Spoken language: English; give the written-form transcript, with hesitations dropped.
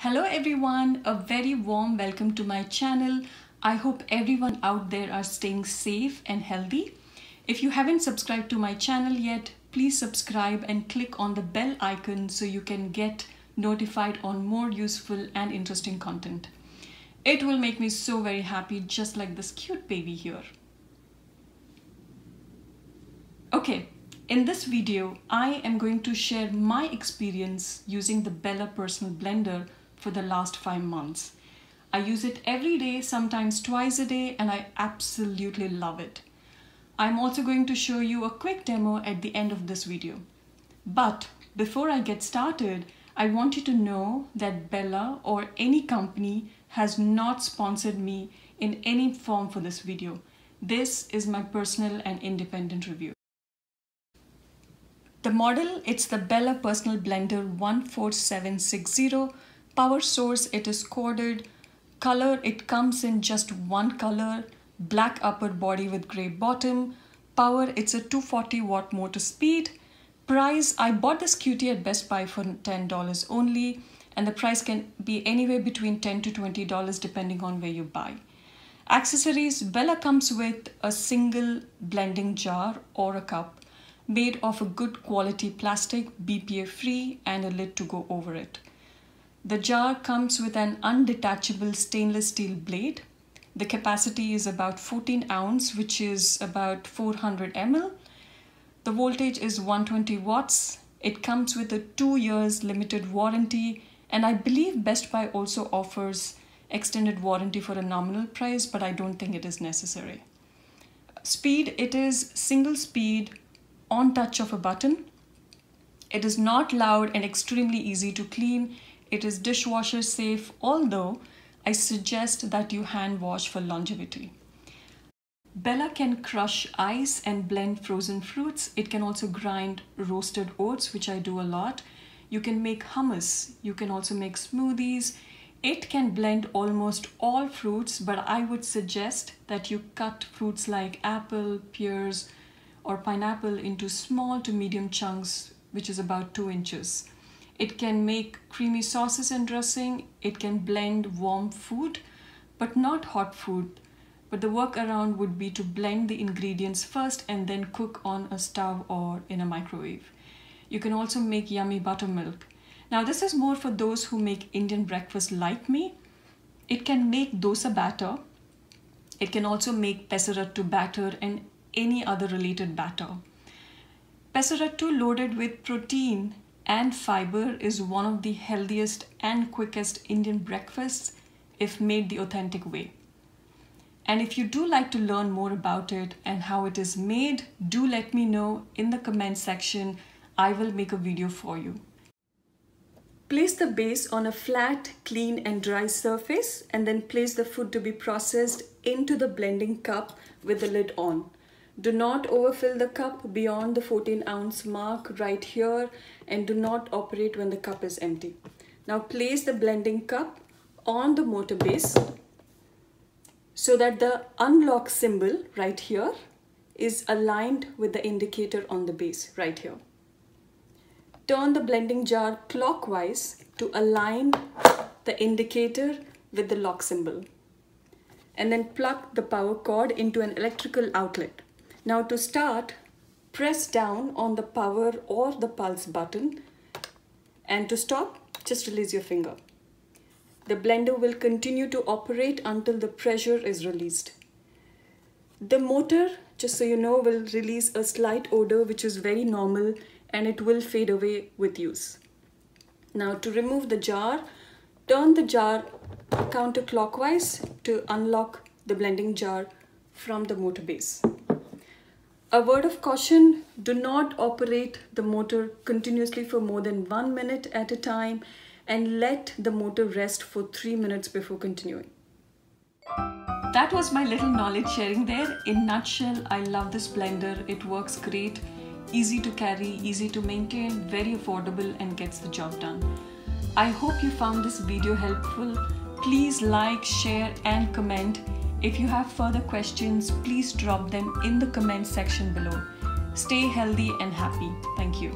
Hello everyone, a very warm welcome to my channel. I hope everyone out there are staying safe and healthy. If you haven't subscribed to my channel yet, please subscribe and click on the bell icon so you can get notified on more useful and interesting content. It will make me so very happy, just like this cute baby here. Okay, in this video, I am going to share my experience using the Bella Personal Blender for the last 5 months. I use it every day, sometimes twice a day, and I absolutely love it. I'm also going to show you a quick demo at the end of this video. But before I get started, I want you to know that Bella or any company has not sponsored me in any form for this video. This is my personal and independent review. The model, it's the Bella Personal Blender 14760. Power source, it is corded. Color, it comes in just one color, black upper body with gray bottom. Power, it's a 240 watt motor speed. Price, I bought this cutie at Best Buy for $10 only, and the price can be anywhere between $10 to $20 depending on where you buy. Accessories, Bella comes with a single blending jar or a cup made of a good quality plastic, BPA free, and a lid to go over it. The jar comes with an undetachable stainless steel blade. The capacity is about 14 ounce, which is about 400 ml. The voltage is 120 watts. It comes with a 2 years limited warranty, and I believe Best Buy also offers extended warranty for a nominal price, but I don't think it is necessary. Speed, it is single speed on touch of a button. It is not loud and extremely easy to clean. It is dishwasher safe, although I suggest that you hand wash for longevity. Bella can crush ice and blend frozen fruits. It can also grind roasted oats, which I do a lot. You can make hummus. You can also make smoothies. It can blend almost all fruits, but I would suggest that you cut fruits like apple, pears, or pineapple into small to medium chunks, which is about 2 inches. It can make creamy sauces and dressing. It can blend warm food, but not hot food. But the workaround would be to blend the ingredients first and then cook on a stove or in a microwave. You can also make yummy buttermilk. Now this is more for those who make Indian breakfast like me. It can make dosa batter. It can also make pesarattu batter and any other related batter. Pesarattu loaded with protein and fiber is one of the healthiest and quickest Indian breakfasts if made the authentic way. And if you do like to learn more about it and how it is made, do let me know in the comment section. I will make a video for you. Place the base on a flat, clean and dry surface, and then place the food to be processed into the blending cup with the lid on. Do not overfill the cup beyond the 14 ounce mark right here, and do not operate when the cup is empty. Now place the blending cup on the motor base so that the unlock symbol right here is aligned with the indicator on the base right here. Turn the blending jar clockwise to align the indicator with the lock symbol, and then plug the power cord into an electrical outlet. Now to start, press down on the power or the pulse button, and to stop, just release your finger. The blender will continue to operate until the pressure is released. The motor, just so you know, will release a slight odor which is very normal, and it will fade away with use. Now to remove the jar, turn the jar counterclockwise to unlock the blending jar from the motor base. A word of caution, do not operate the motor continuously for more than 1 minute at a time, and let the motor rest for 3 minutes before continuing. That was my little knowledge sharing there. In a nutshell, I love this blender. It works great, easy to carry, easy to maintain, very affordable, and gets the job done. I hope you found this video helpful. Please like, share and comment. If you have further questions, please drop them in the comment section below. Stay healthy and happy. Thank you.